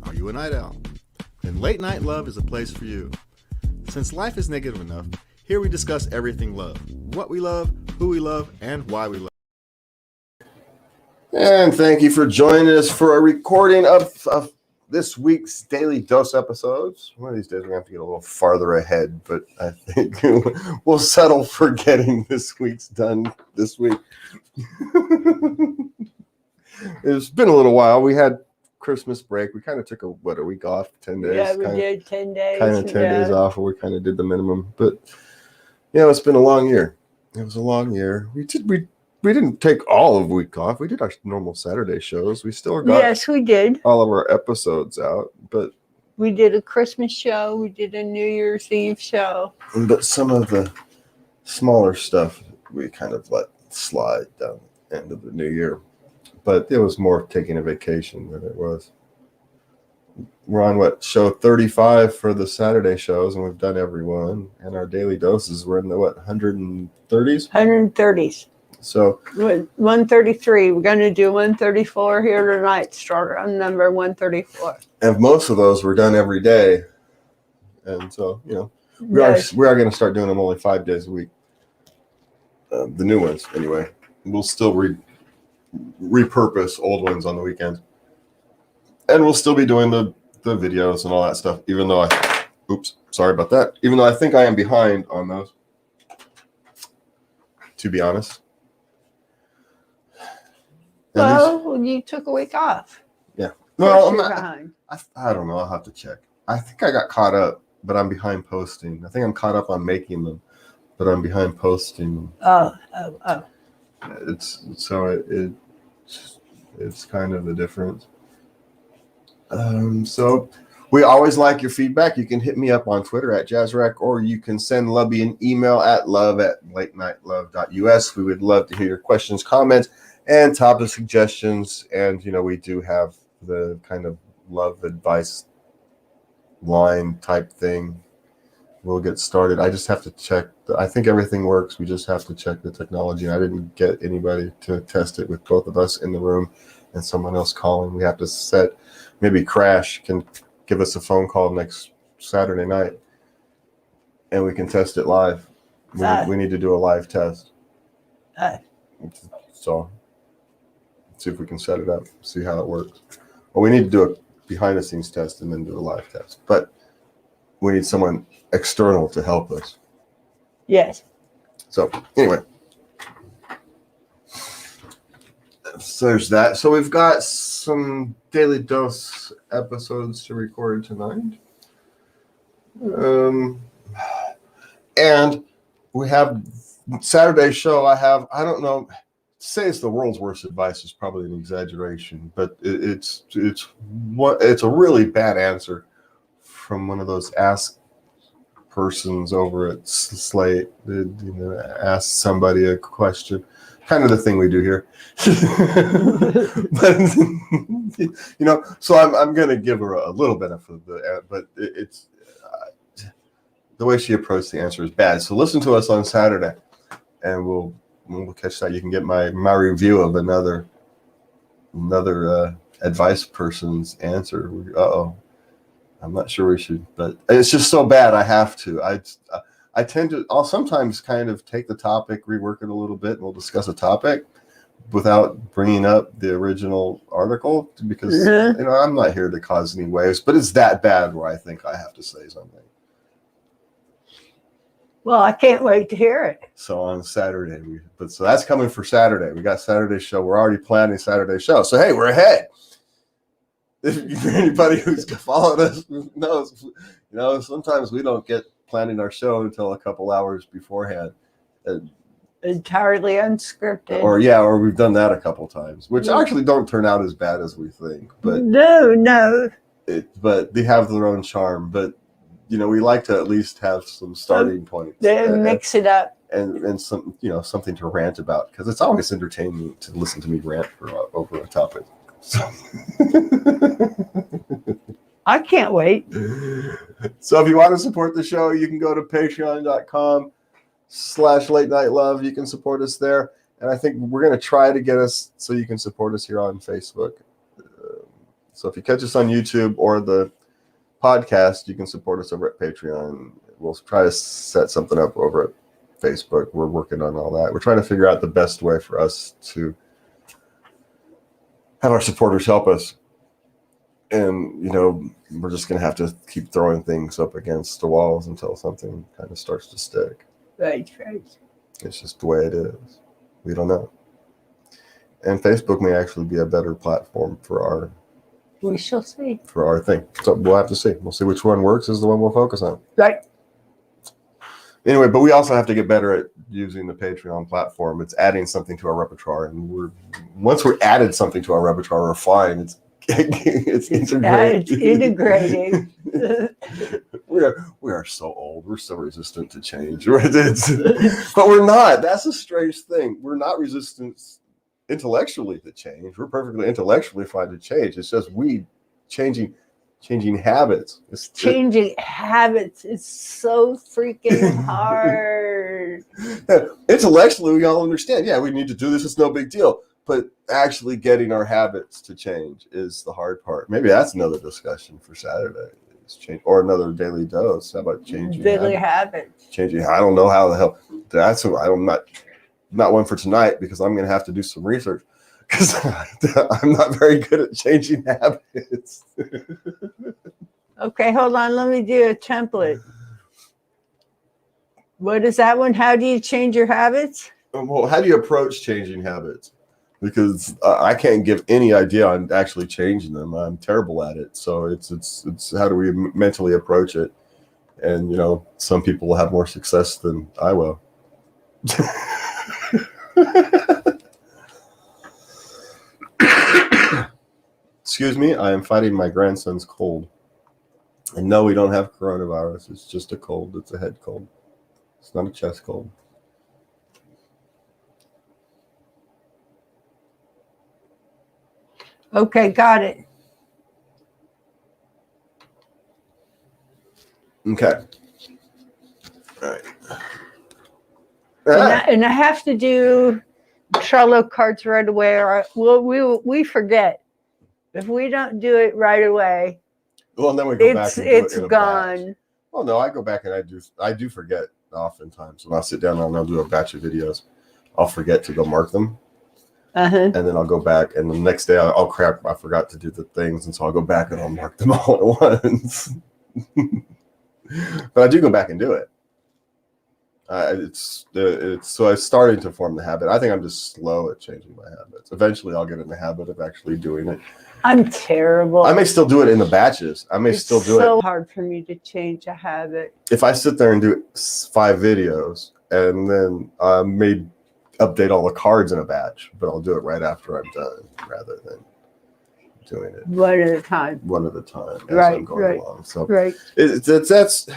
Are you a night owl? Then Late Night Love is a place for you. Since life is negative enough, here we discuss everything love. What we love, who we love, and why we love. And thank you for joining us for a recording of this week's Daily Dose episodes. One of these days we're going to have to get a little farther ahead, but I think we'll settle for getting this week's done this week. It's been a little while. We had Christmas break. We kind of took a week off, 10 days. Yeah, we did 10 days. Kind of 10 days off, where we kind of did the minimum. But it's been a long year. It was a long year. We didn't take all of week off. We did our normal Saturday shows. We still got yes, we did all of our episodes out, but we did a Christmas show. We did a New Year's Eve show. But some of the smaller stuff we kind of let slide down the end of the new year. But it was more taking a vacation than it was. We're on show 35 for the Saturday shows, and we've done every one. And our daily doses were in the 130s? 130s. So 133. We're going to do 134 here tonight. Start on number 134. And most of those were done every day. And so, we are going to start doing them only 5 days a week. The new ones, anyway. We'll still repurpose old ones on the weekends. And we'll still be doing the videos and all that stuff, even though sorry about that. Even though I think I am behind on those, to be honest. Well, you took a week off. Yeah. Well, I'm behind. I don't know. I'll have to check. I think I got caught up, but I'm behind posting. I think I'm caught up on making them, but I'm behind posting them. Oh. It's kind of the difference. So we always like your feedback. You can hit me up on Twitter at JazzRack, or you can send Lubby an email at love@latenightlove.us. We would love to hear your questions, comments, and topic suggestions. And, we do have the kind of love advice line type thing. We'll get started. I just have to check. I think everything works. We just have to check the technology. I didn't get anybody to test it with both of us in the room and someone else calling. We have to set, maybe Crash can give us a phone call next Saturday night and we can test it live. We need to do a live test. So see if we can set it up, see how it works. Well, we need to do a behind the scenes test and then do a live test. But we need someone external to help us. Yes. So anyway, so there's that. So we've got some Daily Dose episodes to record tonight. And we have Saturday show. I don't know, say it's the world's worst advice is probably an exaggeration, but it's a really bad answer from one of those Ask persons over at Slate. Ask somebody a question, kind of the thing we do here. But so I'm going to give her a little benefit of but it's the way she approached the answer is bad. So listen to us on Saturday, and we'll catch that. You can get my review of another advice person's answer. I'm not sure we should, but it's just so bad. I have to. I tend to. I'll sometimes kind of take the topic, rework it a little bit, and we'll discuss a topic without bringing up the original article because I'm not here to cause any waves. But it's that bad where I think I have to say something. Well, I can't wait to hear it. So on Saturday, so that's coming for Saturday. We got Saturday show. We're already planning Saturday show. So hey, we're ahead. If anybody who's followed us knows, sometimes we don't get planning our show until a couple hours beforehand. Entirely unscripted. Or we've done that a couple times, which actually don't turn out as bad as we think. But no. But they have their own charm. But we like to at least have some starting points. Mix it up. And some something to rant about, because it's always entertaining to listen to me rant over a topic. I can't wait. So if you want to support the show, you can go to patreon.com/late night love. You can support us there. And I think we're going to try to get us so you can support us here on Facebook. So if you catch us on YouTube or the podcast, you can support us over at Patreon. We'll try to set something up over at Facebook. We're working on all that. We're trying to figure out the best way for us to have our supporters help us. And, we're just going to have to keep throwing things up against the walls until something kind of starts to stick. Right. It's just the way it is. We don't know. And Facebook may actually be a better platform for We shall see. our thing. So we'll have to see. We'll see which one works is the one we'll focus on. Right. Anyway, but we also have to get better at using the Patreon platform. It's adding something to our repertoire. And once we're added something to our repertoire, we're fine. It's integrated. It's integrating. we are so old. We're so resistant to change. But we're not. That's a strange thing. We're not resistant intellectually to change. We're perfectly intellectually fine to change. It's just changing habits. Changing habits is so freaking hard. Intellectually, we all understand. Yeah, we need to do this. It's no big deal. But actually getting our habits to change is the hard part. Maybe that's another discussion for Saturday. Or another daily dose. How about changing daily habits? Changing. I don't know how the hell. I'm not one for tonight because I'm going to have to do some research because I'm not very good at changing habits. Okay, hold on. Let me do a template. What is that one? How do you change your habits? Well, how do you approach changing habits? Because I can't give any idea on actually changing them. I'm terrible at it. So it's how do we mentally approach it? And some people will have more success than I will. Excuse me, I am fighting my grandson's cold. And no, we don't have coronavirus. It's just a cold. It's a head cold. It's not a chest cold. Okay, got it. Okay. All right. And I have to do Trello cards right away, or we forget. If we don't do it right away, well, then we go back and do it's it in a gone. batch. Well, no, I go back and I do forget oftentimes. When I sit down and I'll do a batch of videos, I'll forget to go mark them. And then I'll go back, and the next day I'll crap, I forgot to do the things, and so I'll go back and I'll mark them all at once. But I do go back and do it. So I started to form the habit. I think I'm just slow at changing my habits. Eventually, I'll get in the habit of actually doing it. I'm terrible. I may still do it in the batches. It's so hard for me to change a habit. If I sit there and do 5 videos, and then I may update all the cards in a batch, but I'll do it right after I'm done rather than doing it one at a time as I'm going along. So that's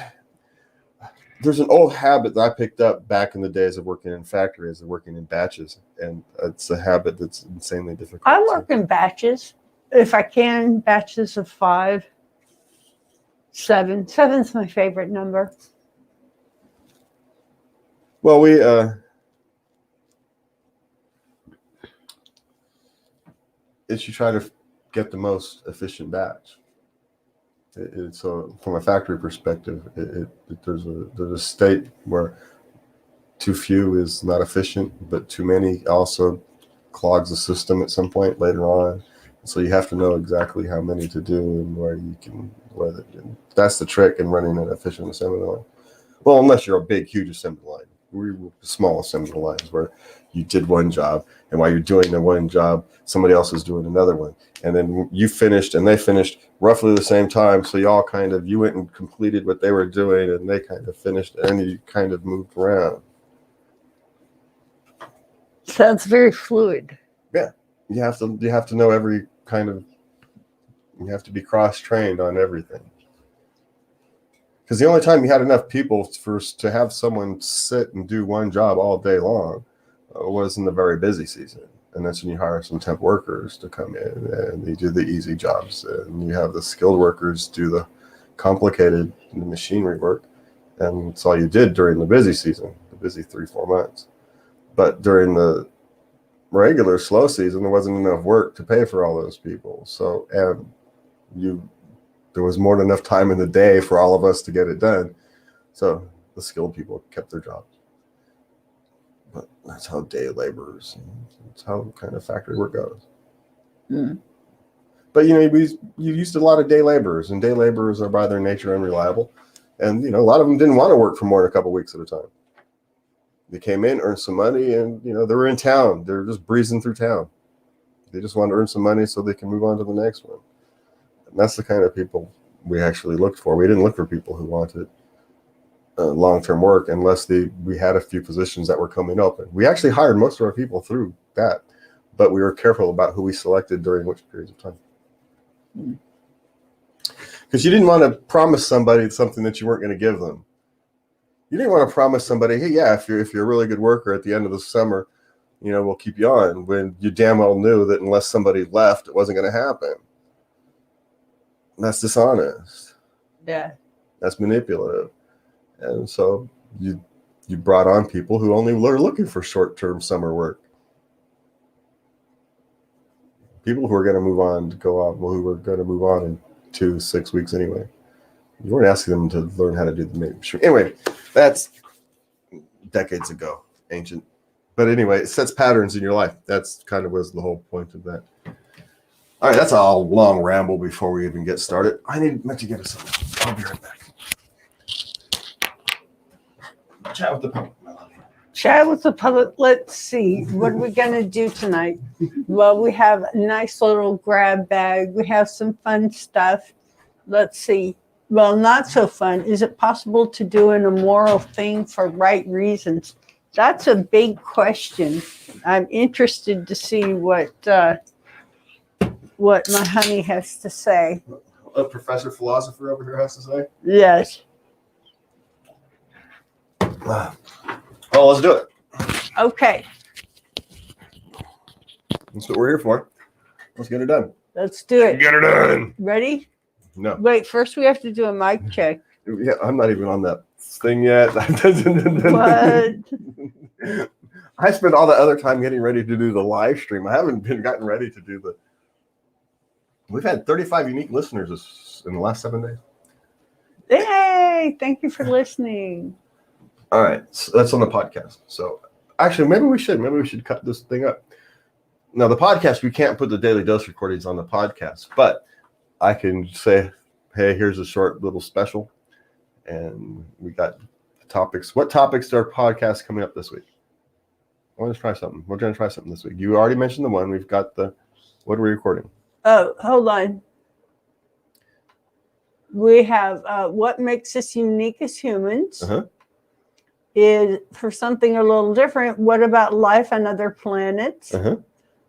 there's an old habit that I picked up back in the days of working in factories and working in batches, and it's a habit that's insanely difficult. I work in batches if I can, batches of 5, 7. 7's my favorite number. Well, you try to get the most efficient batch. So from a factory perspective, there's a state where too few is not efficient, but too many also clogs the system at some point later on. So you have to know exactly how many to do and that's the trick in running an efficient assembly line. Well, unless you're a big, huge assembly line. We were small assembly lines where you did one job, and while you're doing the one job, somebody else is doing another one. And then you finished and they finished roughly the same time. So you went and completed what they were doing, and they kind of finished, and you kind of moved around. Sounds very fluid. Yeah. You have to know every kind of, you have to be cross-trained on everything. Because the only time you had enough people to have someone sit and do one job all day long was in the very busy season. And that's when you hire some temp workers to come in and they do the easy jobs. And you have the skilled workers do the complicated machinery work. And it's all you did during the busy season, the busy 3-4 months. But during the regular slow season, there wasn't enough work to pay for all those people. So, and there was more than enough time in the day for all of us to get it done. So the skilled people kept their jobs. But that's how day laborers, that's how kind of factory work goes. Mm. But you used a lot of day laborers, and day laborers are by their nature unreliable. And a lot of them didn't want to work for more than a couple weeks at a time. They came in, earned some money, and they were in town. They were just breezing through town. They just wanted to earn some money so they can move on to the next one. And that's the kind of people we actually looked for. We didn't look for people who wanted long-term work unless we had a few positions that were coming up. And we actually hired most of our people through that, but we were careful about who we selected during which periods of time. Because you didn't want to promise somebody something that you weren't going to give them. You didn't want to promise somebody, hey, yeah, if you're a really good worker at the end of the summer, we'll keep you on, when you damn well knew that unless somebody left, it wasn't going to happen. And that's dishonest. Yeah. That's manipulative. And so you brought on people who only were looking for short-term summer work. People who were going to move on who were going to move on in 2-6 weeks anyway. You weren't asking them to learn how to do the main. Anyway, that's decades ago, ancient. But anyway, it sets patterns in your life. That's kind of was the whole point of that. All right, that's a long ramble before we even get started. I meant to get us something. I'll be right back. Chat with the public, my love. Chat with the public. Let's see. What are we going to do tonight? Well, we have a nice little grab bag. We have some fun stuff. Let's see. Well, not so fun. Is it possible to do an immoral thing for right reasons? That's a big question. I'm interested to see what my honey has to say. A professor philosopher over here has to say? Yes. Well, let's do it. Okay. That's what we're here for. Let's get it done. Let's do it. Get it done. Ready? No. Wait, first we have to do a mic check. Yeah, I'm not even on that thing yet. What? I spent all the other time getting ready to do the live stream. I haven't gotten ready to do the. We've had 35 unique listeners in the last 7 days. Yay! Thank you for listening. All right, so that's on the podcast. So actually, maybe we should cut this thing up. Now, the podcast, we can't put the Daily Dose recordings on the podcast, but I can say, hey, here's a short little special, and we got topics. What topics are podcasts coming up this week? I want to try something. We're going to try something this week. You already mentioned the one. We've got what are we recording? Oh, hold on. We have what makes us unique as humans. Is for something a little different. What about life on other planets?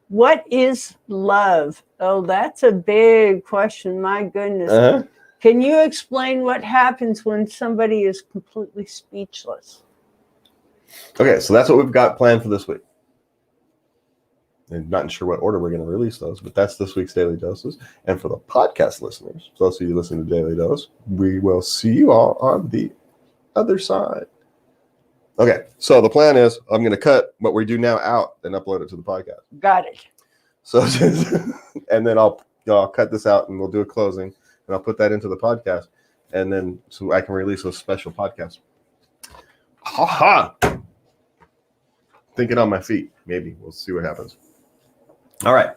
What is love? Oh, that's a big question. My goodness. Can you explain what happens when somebody is completely speechless? Okay, so that's what we've got planned for this week. I'm not sure what order we're going to release those, but that's this week's Daily Doses. And for the podcast listeners, for those of you listening to Daily Dose, we will see you all on the other side. Okay, so the plan is I'm going to cut what we do now out and upload it to the podcast. Got it. So, and then I'll cut this out and we'll do a closing and I'll put that into the podcast, and then so I can release a special podcast. Ha ha! Thinking on my feet. Maybe we'll see what happens. All right,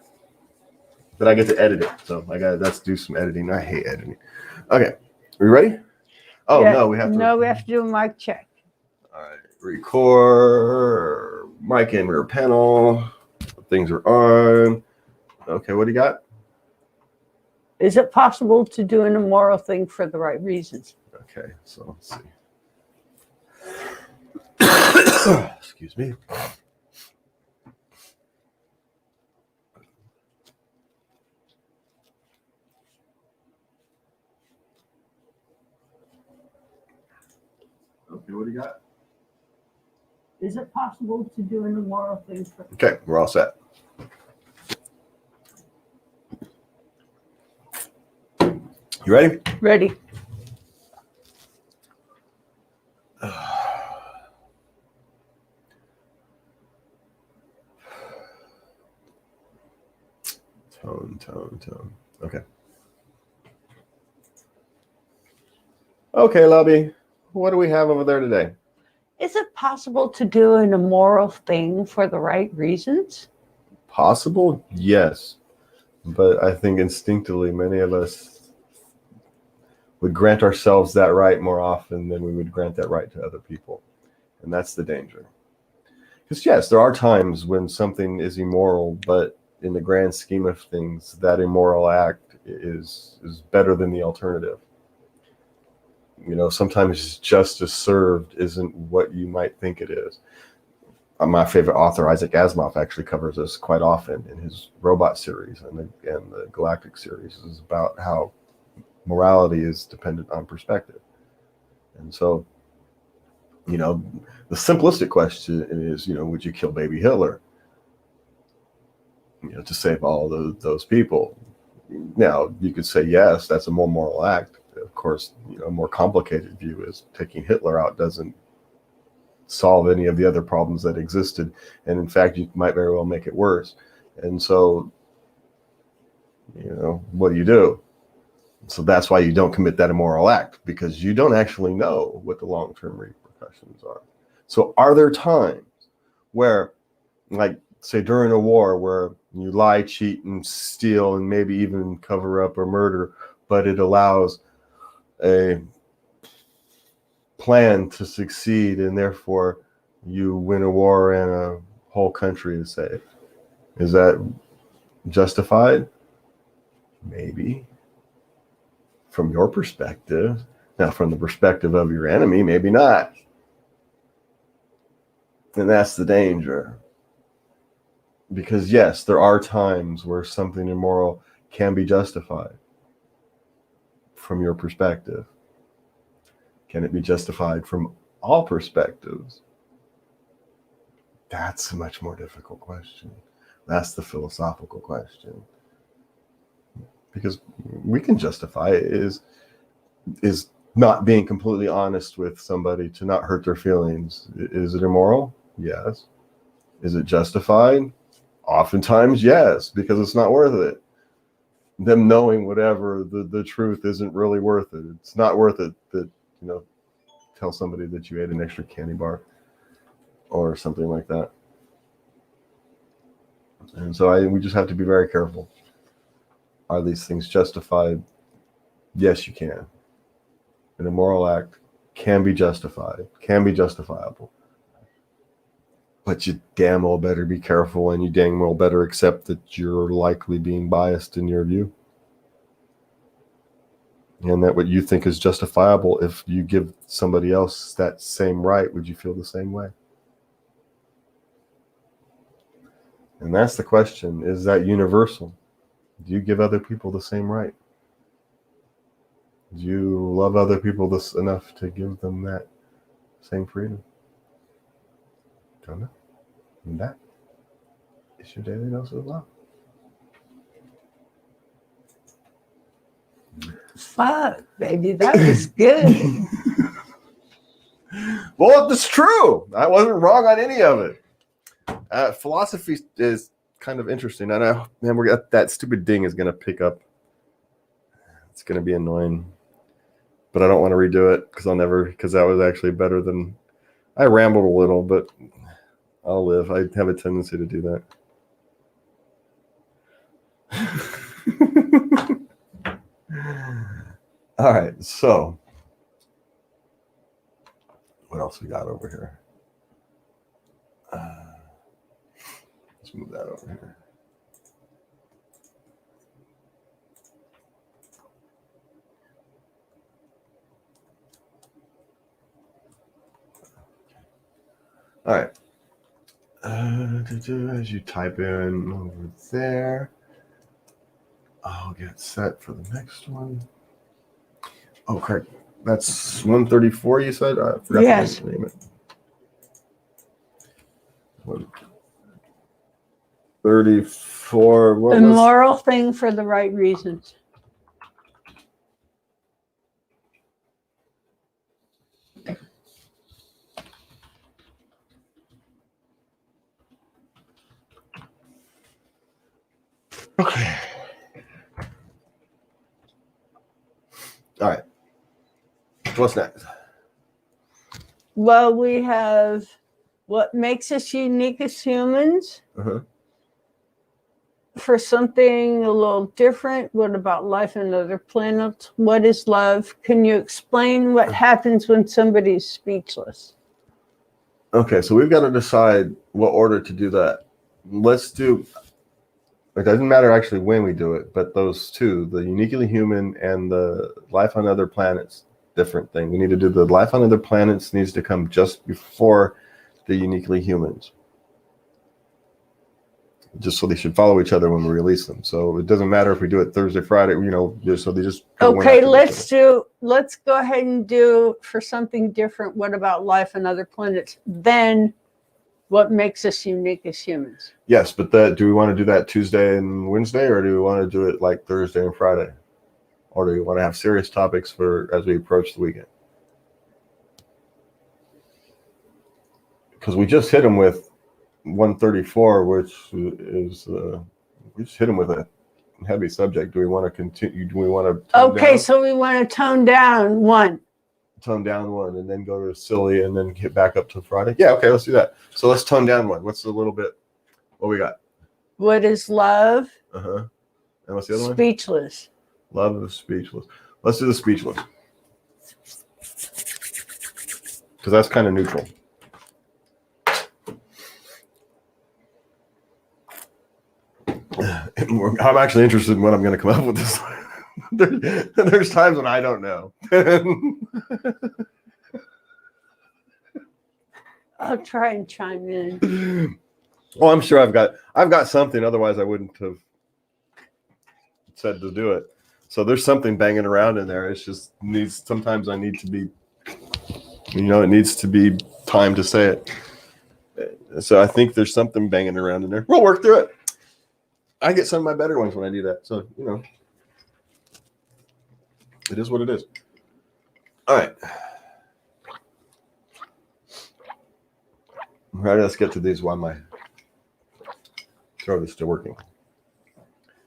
but I get to edit it, so let's do some editing. I hate editing. Okay, are we ready? Oh yeah. We have to do a mic check. All right, record, mic and rear panel. Things are on. Okay, what do you got? Is it possible to do an immoral thing for the right reasons? Okay, so let's see. Excuse me. Okay, what do you got? Is it possible to do an immoral thing for? Okay, we're all set. You ready? Ready. Tone. Okay. Okay, Lubby, what do we have over there today? Is it possible to do an immoral thing for the right reasons? Possible? Yes. But I think instinctively many of us would grant ourselves that right more often than we would grant that right to other people. And that's the danger. Because yes, there are times when something is immoral, but in the grand scheme of things, that immoral act is better than the alternative. You know, sometimes justice served isn't what you might think it is. My favorite author, Isaac Asimov, actually covers this quite often in his Robot series and the Galactic series. Is about how morality is dependent on perspective. And so, you know, the simplistic question is, you know, would you kill baby Hitler, you know, to save all those people? Now, you could say, yes, that's a more moral act. Of course, you know, a more complicated view is taking Hitler out doesn't solve any of the other problems that existed. And in fact, you might very well make it worse. And so, you know, what do? So that's why you don't commit that immoral act, because you don't actually know what the long-term repercussions are. So are there times where, like, say during a war, where you lie, cheat, and steal, and maybe even cover up or murder, but it allows a plan to succeed, and therefore you win a war and a whole country is saved? Is that justified? Maybe. From your perspective. Now, from the perspective of your enemy, maybe not. And that's the danger. Because yes, there are times where something immoral can be justified from your perspective. Can it be justified from all perspectives? That's a much more difficult question. That's the philosophical question. Because we can justify it is not being completely honest with somebody to not hurt their feelings. Is it immoral? Yes. Is it justified? Oftentimes, yes, because it's not worth it. Them knowing whatever the truth isn't really worth it. It's not worth it that, you know, tell somebody that you ate an extra candy bar or something like that. And so we just have to be very careful. Are these things justified? Yes, you can. An immoral act can be justified, can be justifiable. But you damn well better be careful, and you damn well better accept that you're likely being biased in your view. And that what you think is justifiable, if you give somebody else that same right, would you feel the same way? And that's the question. Is that universal? Do you give other people the same right? Do you love other people this enough to give them that same freedom? Don't know. And that is your daily dose of love. Fuck, baby, that was good. Well, it's true. I wasn't wrong on any of it. Philosophy is kind of interesting. I know, man, that stupid ding is going to pick up. It's going to be annoying. But I don't want to redo it because that was actually better than. I rambled a little, but I'll live. I have a tendency to do that. All right, so what else we got over here? Let's move that over here. All right. As you type in over there, I'll get set for the next one. Oh, correct. That's 134, you said? I forgot Yes. to name it. 34. What Immoral thing for the right reasons. Okay. All right. What's next? Well, we have what makes us unique as humans. For something a little different, what about life on other planets? What is love? Can you explain what happens when somebody's speechless? Okay, so we've got to decide what order to do that. Let's do, it doesn't matter actually when we do it, but those two, the uniquely human and the life on other planets, different thing. We need to do the life on other planets needs to come just before the uniquely humans. Just so they should follow each other when we release them. So it doesn't matter if we do it Thursday, Friday, just so they just okay. Let's go ahead and do for something different. What about life on other planets? Then, what makes us unique as humans? Yes, but do we want to do that Tuesday and Wednesday, or do we want to do it like Thursday and Friday, or do we want to have serious topics for as we approach the weekend? Because we just hit them with 134, which is we just hit them with a heavy subject. Do we want to continue? Do we want to okay, so we want to tone down one, and then go to silly and then get back up to Friday? Yeah, okay, let's do that. So let's tone down one. What's a little bit? What we got? What is love? And what's the other one? Speechless. Love is speechless. Let's do the speechless, because that's kind of neutral. I'm actually interested in what I'm going to come up with this time. There's times when I don't know. I'll try and chime in. Well, I'm sure I've got something. Otherwise, I wouldn't have said to do it. So there's something banging around in there. It's just sometimes I need to be, it needs to be time to say it. So I think there's something banging around in there. We'll work through it. I get some of my better ones when I do that. So, it is what it is. All right. All right, let's get to these while my throat is still working.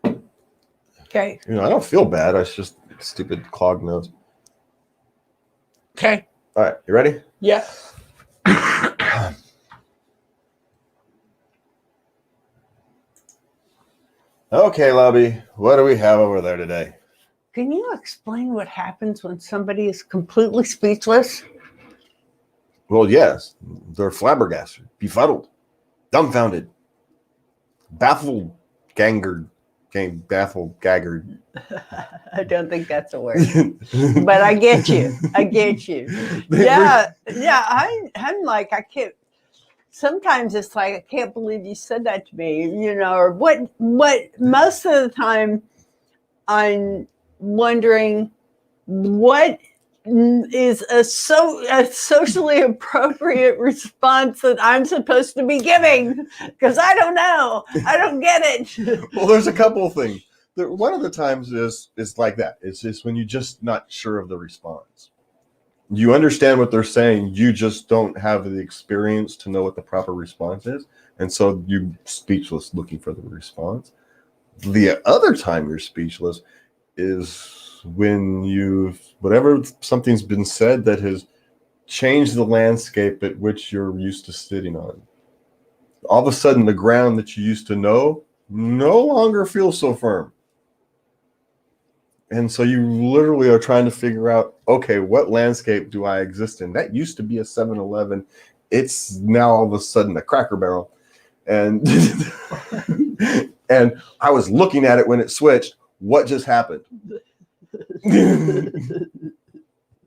Okay. I don't feel bad. It's just stupid clogged nose. Okay. All right, you ready? Yeah. Okay, Lubby, what do we have over there today? Can you explain what happens when somebody is completely speechless? Well, yes. They're flabbergasted, befuddled, dumbfounded, baffled, gaggered. I don't think that's a word, but I get you. Yeah. I'm like, I can't. Sometimes it's like, I can't believe you said that to me, or what most of the time I'm wondering what is a socially appropriate response that I'm supposed to be giving, because I don't know. I don't get it. Well, there's a couple of things. One of the times is like that. It's just when you're just not sure of the response. You understand what they're saying, you just don't have the experience to know what the proper response is. And so you're speechless looking for the response. The other time you're speechless is when something's been said that has changed the landscape at which you're used to sitting on. All of a sudden, the ground that you used to know no longer feels so firm. And so you literally are trying to figure out, okay, what landscape do I exist in? That used to be a 7-Eleven. It's now all of a sudden a Cracker Barrel. And and I was looking at it when it switched. What just happened?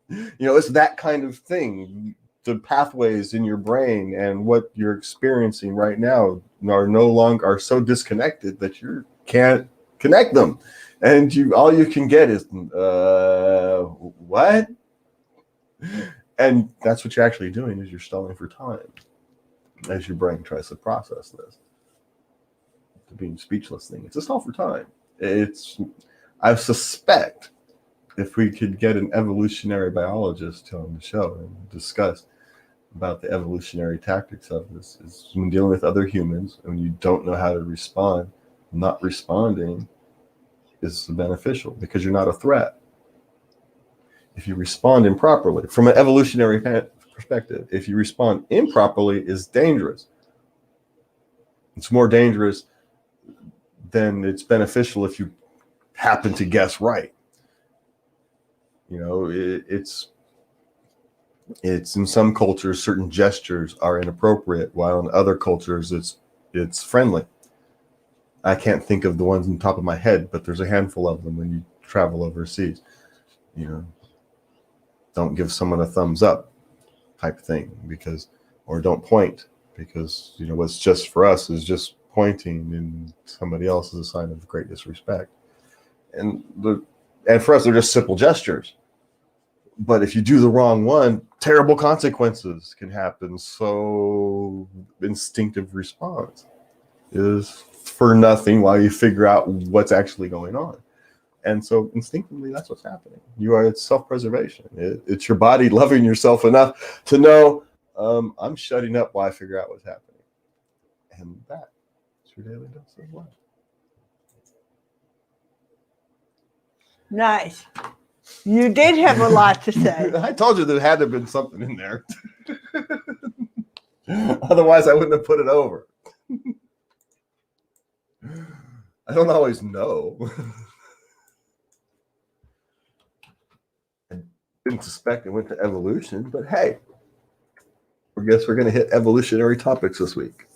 It's that kind of thing. The pathways in your brain and what you're experiencing right now are so disconnected that you can't connect them. And all you can get is what? And that's what you're actually doing, is you're stalling for time as your brain tries to process this. The being speechless thing, it's a stall for time. I suspect if we could get an evolutionary biologist on the show and discuss about the evolutionary tactics of this, is when dealing with other humans and when you don't know how to respond, not responding is beneficial because you're not a threat. if you respond improperly. From an evolutionary perspective, if you respond improperly, is dangerous. It's more dangerous than it's beneficial if you happen to guess right. You know, it's in some cultures, certain gestures are inappropriate, while in other cultures, it's friendly. I can't think of the ones on the top of my head, but there's a handful of them when you travel overseas. You know, don't give someone a thumbs up type thing, because, or don't point, because, you know, what's just for us is just pointing, and somebody else is a sign of great disrespect. And for us, they're just simple gestures. But if you do the wrong one, terrible consequences can happen. So instinctive response is for nothing while you figure out what's actually going on. And so instinctively, that's what's happening. It's self-preservation. It's your body loving yourself enough to know, I'm shutting up while I figure out what's happening. And that's your daily dose of life. Nice. You did have a lot to say. I told you there had to have been something in there. Otherwise, I wouldn't have put it over. I don't always know. I didn't suspect it went to evolution, but hey, I guess we're going to hit evolutionary topics this week.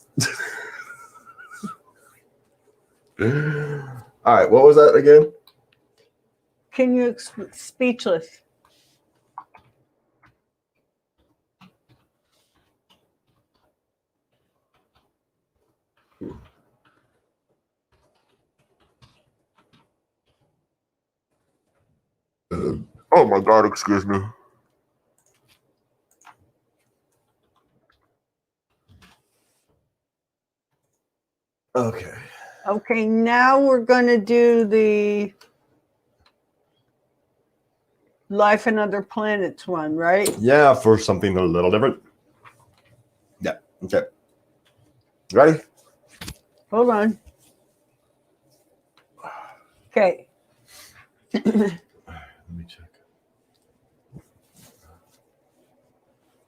All right, what was that again? Can you speechless? Oh my God, excuse me. Okay. Okay, now we're going to do the life on other planets one, right? Yeah, for something a little different. Yeah, okay. Ready? Hold on. Okay. Let me check.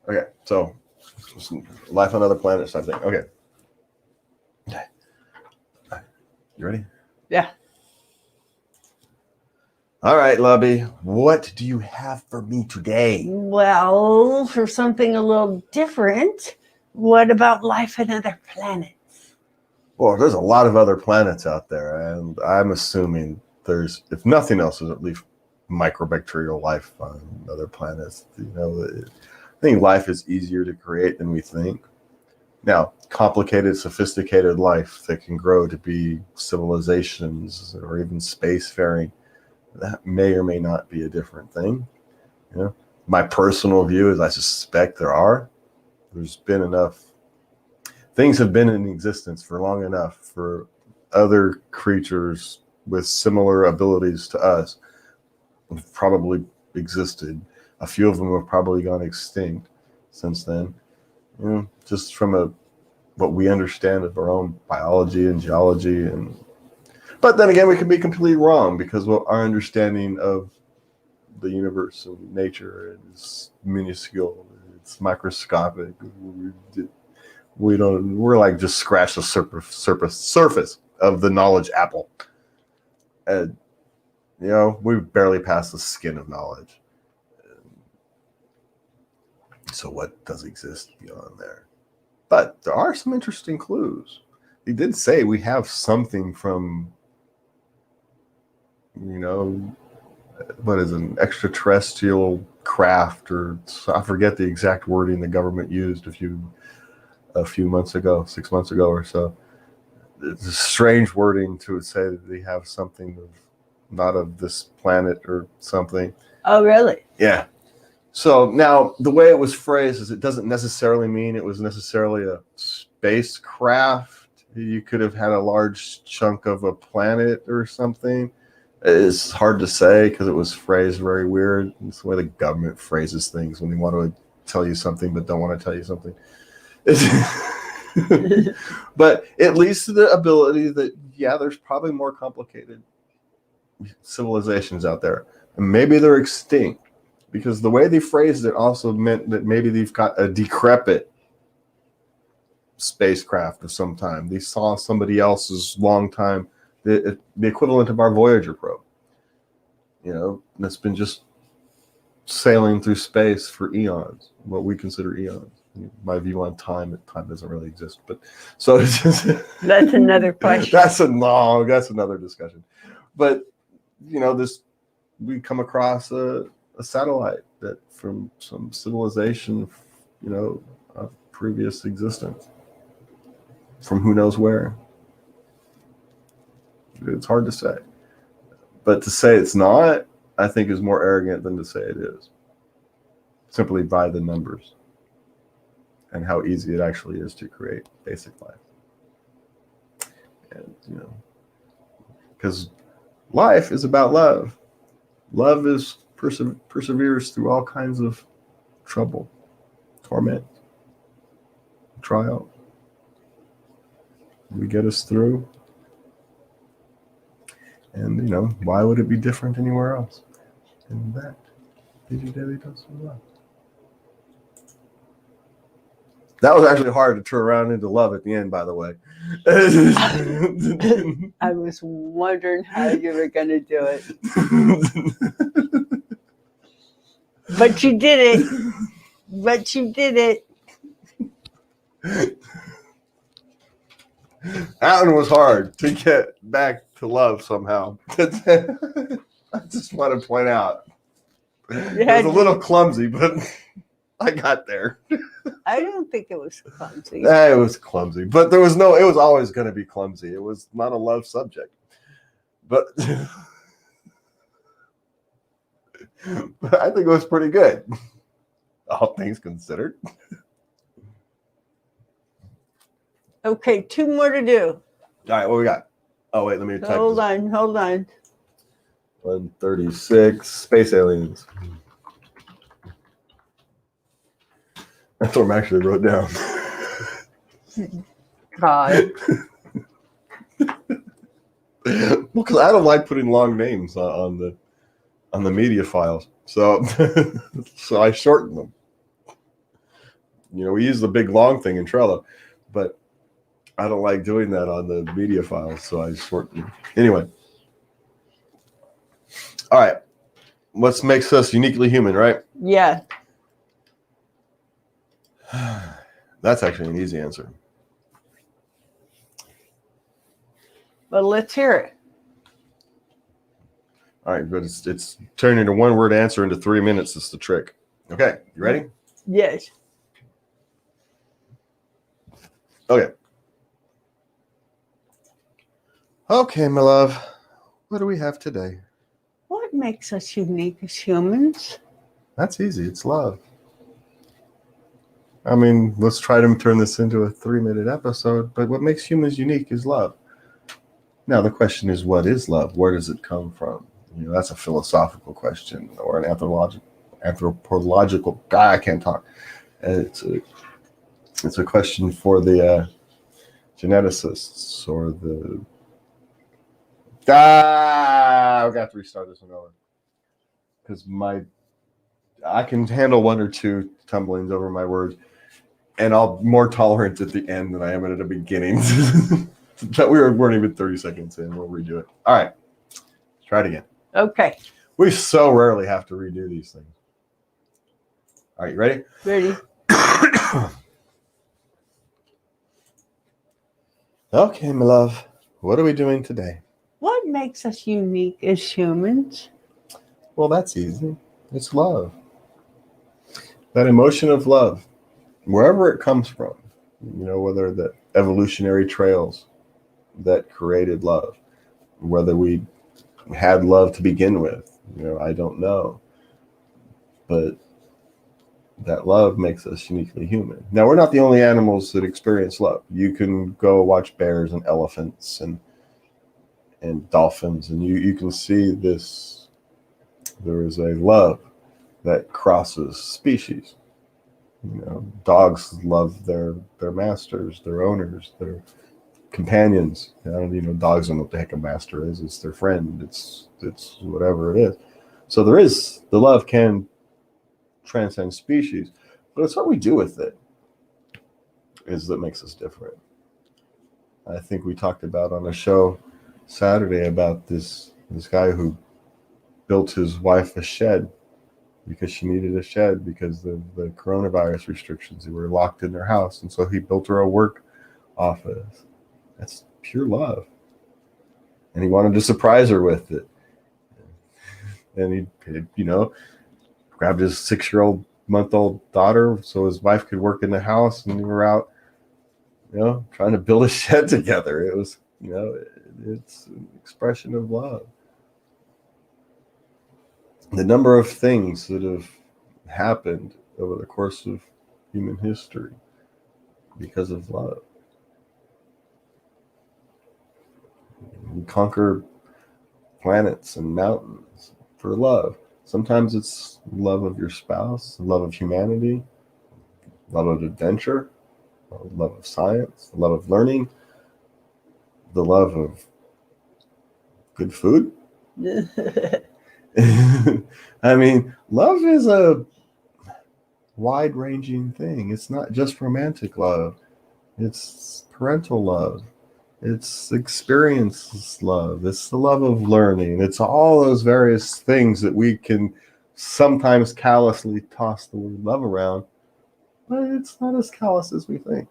Okay, so life on other planets type thing. Okay. You ready? Yeah. All right, Lubby. What do you have for me today? Well, for something a little different, what about life on other planets? Well, there's a lot of other planets out there, and I'm assuming there's, if nothing else, there's at least microbacterial life on other planets. You know, I think life is easier to create than we think. Now, complicated, sophisticated life that can grow to be civilizations or even spacefaring, that may or may not be a different thing. You know, my personal view is I suspect there's been enough, things have been in existence for long enough for other creatures with similar abilities to us have probably existed. A few of them have probably gone extinct since then. You know, just from what we understand of our own biology and geology, but then again, we can be completely wrong, because our understanding of the universe and nature is minuscule. It's microscopic. We're like just scratch the surface of the knowledge apple. And, you know, we've barely passed the skin of knowledge. So what does exist beyond there? But there are some interesting clues. He did say we have something from, you know, what is an extraterrestrial craft, or I forget the exact wording the government used a few months ago, 6 months ago or so. It's a strange wording to say that they have something not of this planet or something. Oh, really? Yeah. So now the way it was phrased is it doesn't necessarily mean it was necessarily a spacecraft. You could have had a large chunk of a planet or something. It's hard to say because it was phrased very weird. It's the way the government phrases things when they want to tell you something but don't want to tell you something. But at least the ability that, yeah, there's probably more complicated civilizations out there. And maybe they're extinct. because the way they phrased it also meant that maybe they've got a decrepit spacecraft of some time. They saw somebody else's long time, the equivalent of our Voyager probe. That's been just sailing through space for eons, what we consider eons. My view on time doesn't really exist, but so it's just that's another question. That's another discussion. But we come across a satellite that from some civilization, of previous existence, from who knows where. It's hard to say, but to say it's not, I think, is more arrogant than to say it is, simply by the numbers and how easy it actually is to create basic life. And because life is about love. Love is perseveres through all kinds of trouble, torment, trial. We get us through. And why would it be different anywhere else? And that is your daily dose of love. That was actually hard to turn around into love at the end, by the way. I was wondering how you were going to do it. But you did it. That one was hard to get back to love somehow. I just want to point out. It was a little clumsy, but I got there. I don't think it was clumsy. It was clumsy, but it was always going to be clumsy. It was not a love subject. But I think it was pretty good, all things considered. Okay, 2 more to do. All right, what we got? Oh, wait, let me type Hold on. 136, space aliens. That's what I actually wrote down. God. Well, because I don't like putting long names on the media files, so so I shorten them. We use the big long thing in Trello, but I don't like doing that on the media files, so I shorten them. Anyway, all right. What makes us uniquely human, right? Yeah. That's actually an easy answer. But let's hear it. All right, but it's turning a one-word answer into 3 minutes. Is the trick. Okay, you ready? Yes. Okay. Okay, my love. What do we have today? What makes us unique as humans? That's easy. It's love. I mean, let's try to turn this into a 3-minute episode, but what makes humans unique is love. Now, the question is, what is love? Where does it come from? That's a philosophical question, or an anthropological. I can't talk. It's a question for the geneticists or the. I've got to restart this one over because I can handle 1 or 2 tumblings over my words, and I'm more tolerant at the end than I am at the beginning. But we weren't even 30 seconds in. We'll redo it. All right. Let's try it again. Okay. We so rarely have to redo these things. All right, you ready? Ready. Okay, my love. What are we doing today? What makes us unique as humans? Well, that's easy. It's love. That emotion of love, wherever it comes from, whether the evolutionary trails that created love, whether we had love to begin with, I don't know. But that love makes us uniquely human. Now, we're not the only animals that experience love. You can go watch bears and elephants and dolphins, and you can see this. There is a love that crosses species. Dogs love their masters, their owners, their companions. Dogs don't know what the heck a master is. It's their friend. It's whatever it is. So the love can transcends species, but it's what we do with it is that makes us different. I think we talked about on a show Saturday about this guy who built his wife a shed because she needed a shed because of the coronavirus restrictions. They were locked in their house, and so he built her a work office. That's pure love. And he wanted to surprise her with it. And he, grabbed his 6-month-old daughter so his wife could work in the house, and they were out, trying to build a shed together. It was, it's an expression of love. The number of things that have happened over the course of human history because of love. We conquer planets and mountains for love. Sometimes it's love of your spouse, love of humanity, love of adventure, love of science, love of learning, the love of good food. I mean, love is a wide-ranging thing. It's not just romantic love. It's parental love. It's experience love. It's the love of learning. It's all those various things that we can sometimes callously toss the word love around, but it's not as callous as we think.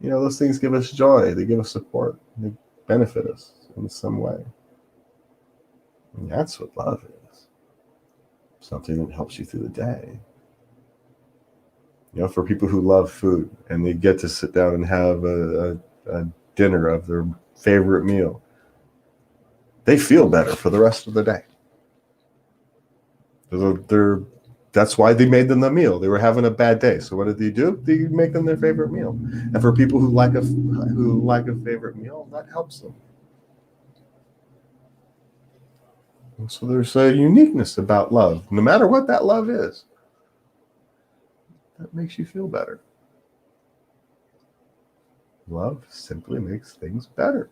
Those things give us joy. They give us support. They benefit us in some way. And that's what love is. Something that helps you through the day. For people who love food and they get to sit down and have a dinner of their favorite meal, they feel better for the rest of the day. That's why they made them the meal. They were having a bad day. So what did they do? They make them their favorite meal. And for people who like a favorite meal, that helps them. And so there's a uniqueness about love, no matter what that love is. That makes you feel better. Love simply makes things better.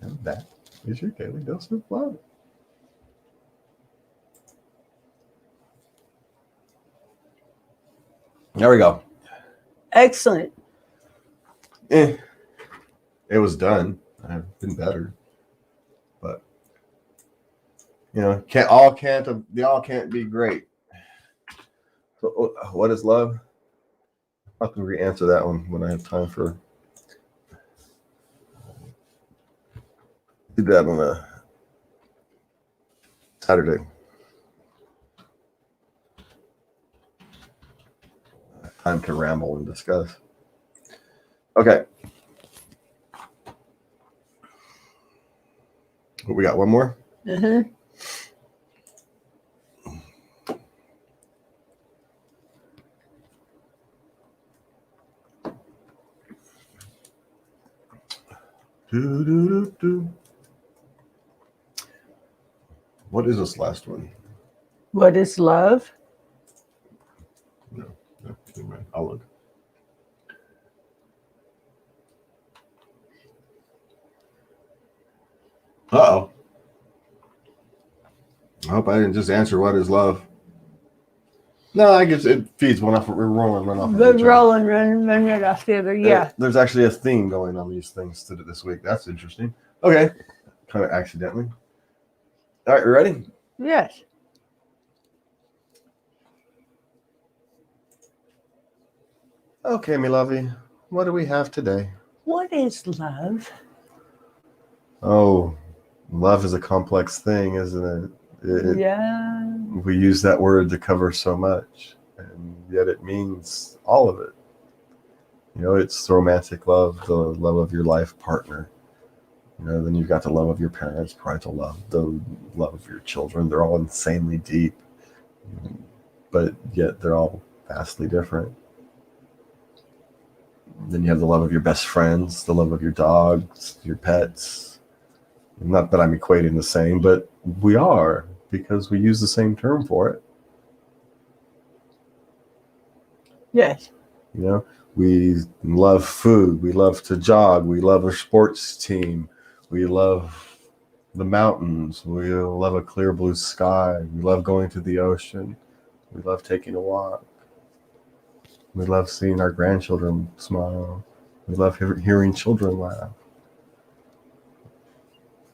And that is your daily dose of love. There we go. Excellent. It was done. I've been better. But they all can't be great. So what is love? I'll have to re-answer that one when I have time for. Do that on a Saturday. Time to ramble and discuss. Okay. We got one more? Uh-huh. What is this last one? What is love? No, never mind. I'll look. Uh-oh. I hope I didn't just answer what is love. No, I guess it feeds one off. We're rolling, run off. Run right off the other. Yeah. There's actually a theme going on these things this week. That's interesting. Okay. Kind of accidentally. All right, you ready? Yes. Okay, me lovey. What do we have today? What is love? Oh, love is a complex thing, isn't it? Yeah. We use that word to cover so much, and yet it means all of it. It's romantic love, the love of your life partner. Then you've got the love of your parents, parental love, the love of your children. They're all insanely deep, but yet they're all vastly different. Then you have the love of your best friends, the love of your dogs, your pets. Not that I'm equating the same, but we are, because we use the same term for it. Yes. We love food. We love to jog. We love our sports team. We love the mountains. We love a clear blue sky. We love going to the ocean. We love taking a walk. We love seeing our grandchildren smile. We love hearing children laugh.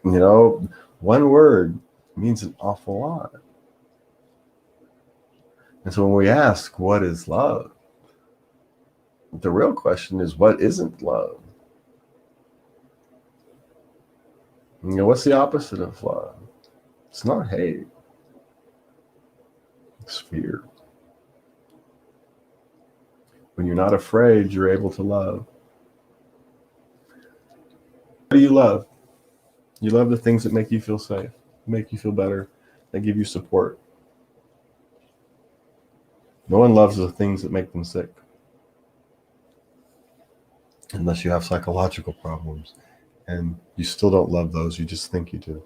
You know, one word means an awful lot. And so when we ask, what is love? The real question is, what isn't love? You know, what's the opposite of love? It's not hate. It's fear. When you're not afraid, you're able to love. What do you love? You love the things that make you feel safe, make you feel better, that give you support. No one loves the things that make them sick. Unless you have psychological problems. And you still don't love those, you just think you do.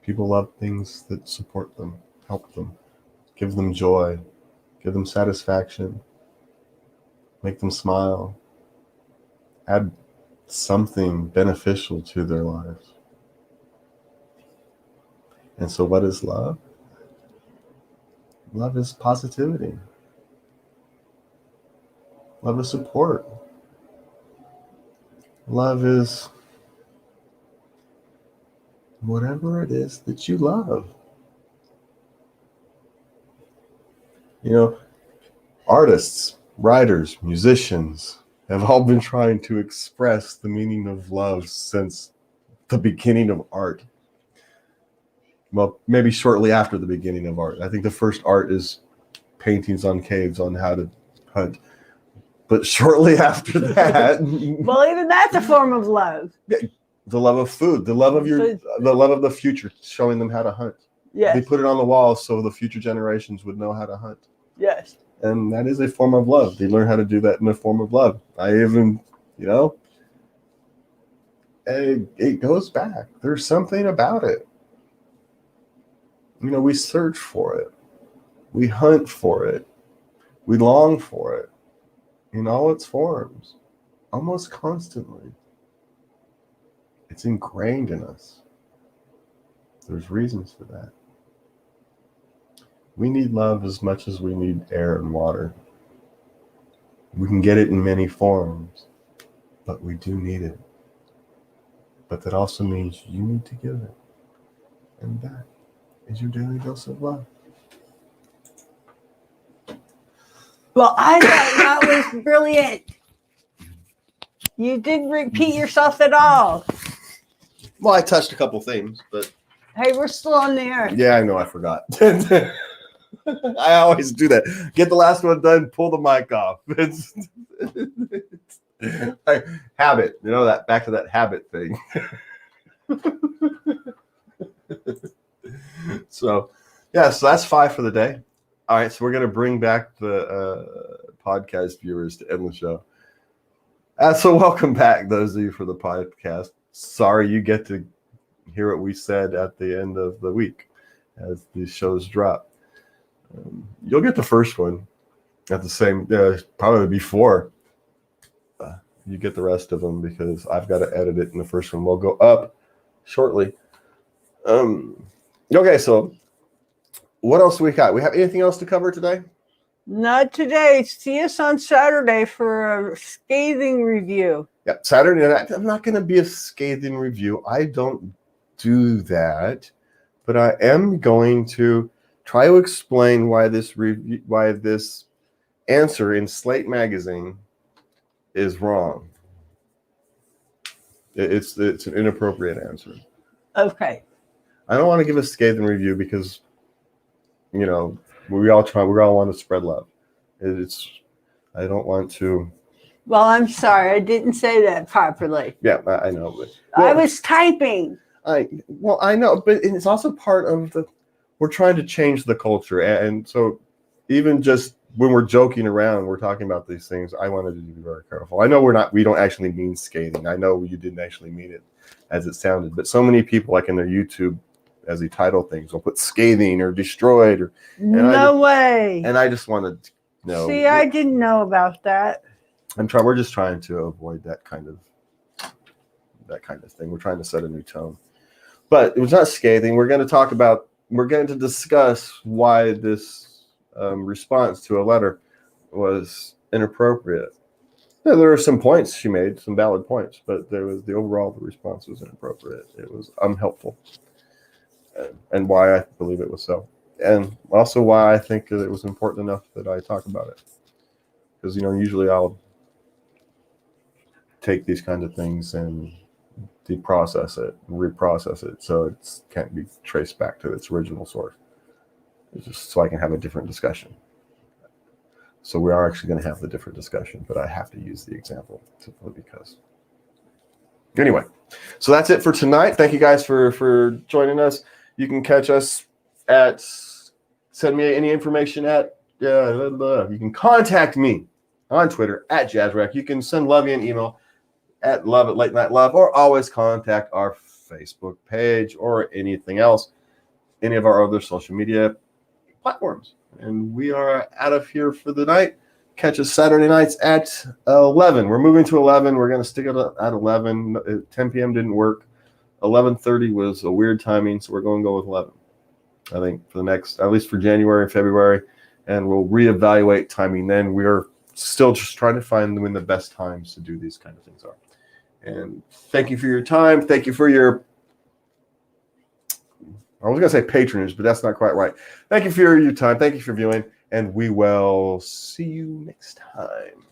People love things that support them, help them, give them joy, give them satisfaction, make them smile, add something beneficial to their lives. And so what is love? Love is positivity. Love is support. Love is whatever it is that you love. You know, artists, writers, musicians have all been trying to express the meaning of love since the beginning of art. Well, maybe shortly after the beginning of art. I think the first art is paintings on caves on how to hunt. But shortly after that, well, even that's a form of love. The love of food, the love of the love of the future, showing them how to hunt. Yes. They put it on the wall so the future generations would know how to hunt. Yes. And that is a form of love. They learn how to do that in a form of love. I even, you know, it goes back. There's something about it. You know, we search for it. We hunt for it. We long for it in all its forms, almost constantly. It's ingrained in us. There's reasons for that. We need love as much as we need air and water. We can get it in many forms, but we do need it. But that also means you need to give it. And that is your daily dose of love. Well, I thought that was brilliant. You didn't repeat yourself at all. Well, I touched a couple things, but... Hey, we're still on the air. Yeah, I know, I forgot. I always do that. Get the last one done, pull the mic off. It's like habit, you know, that back to that habit thing. So, yeah, so that's 5 for the day. All right, so we're going to bring back the podcast viewers to end the show. So welcome back, those of you for the podcast. Sorry you get to hear what we said at the end of the week as these shows drop. You'll get the first one at the same, probably before you get the rest of them, because I've got to edit it, and the first one will go up shortly. Okay, so what else we got? We have anything else to cover today? Not today. See us on Saturday for a scathing review. Yeah, Saturday night. I'm not going to be a scathing review. I don't do that, but I am going to try to explain why this answer in Slate magazine is wrong. It's an inappropriate answer. Okay. I don't want to give a scathing review because, you know, we all want to spread love. I don't want to. Well, I'm sorry, I didn't say that properly. Yeah, I know. But, I was typing. I know, but it's also part of we're trying to change the culture, and so even just when we're joking around, we're talking about these things. I wanted to be very careful. I know we don't actually mean scathing. I know you didn't actually mean it as it sounded, but so many people, like in their YouTube, as they title things, will put scathing or destroyed or no way. And I just wanted to know. See, I didn't know about that. We're just trying to avoid that kind that kind of thing. We're trying to set a new tone. But it was not scathing. We're going to discuss why this response to a letter was inappropriate. Yeah, there were some points she made, some valid points, but the response was inappropriate. It was unhelpful, and why I believe it was so, and also why I think that it was important enough that I talk about it. Because usually I'll take these kinds of things and deprocess it, and reprocess it, so it can't be traced back to its original source. It's just so I can have a different discussion. So we are actually going to have the different discussion, but I have to use the example simply because. Anyway, so that's it for tonight. Thank you guys for joining us. You can catch us send me any information you can contact me on Twitter @JazzRack. You can send Lovey an email at love@latenightLove, or always contact our Facebook page or anything else, any of our other social media platforms. And we are out of here for the night. Catch us Saturday nights at 11. We're moving to 11. We're going to stick it at 11. 10 p.m. didn't work. 11:30 was a weird timing, so we're going to go with 11. I think for the next, at least for January and February, and we'll reevaluate timing then. We're still just trying to find when the best times to do these kind of things are. And thank you for your time. Thank you for your, I was going to say patronage, but that's not quite right. Thank you for your time. Thank you for viewing, and we will see you next time.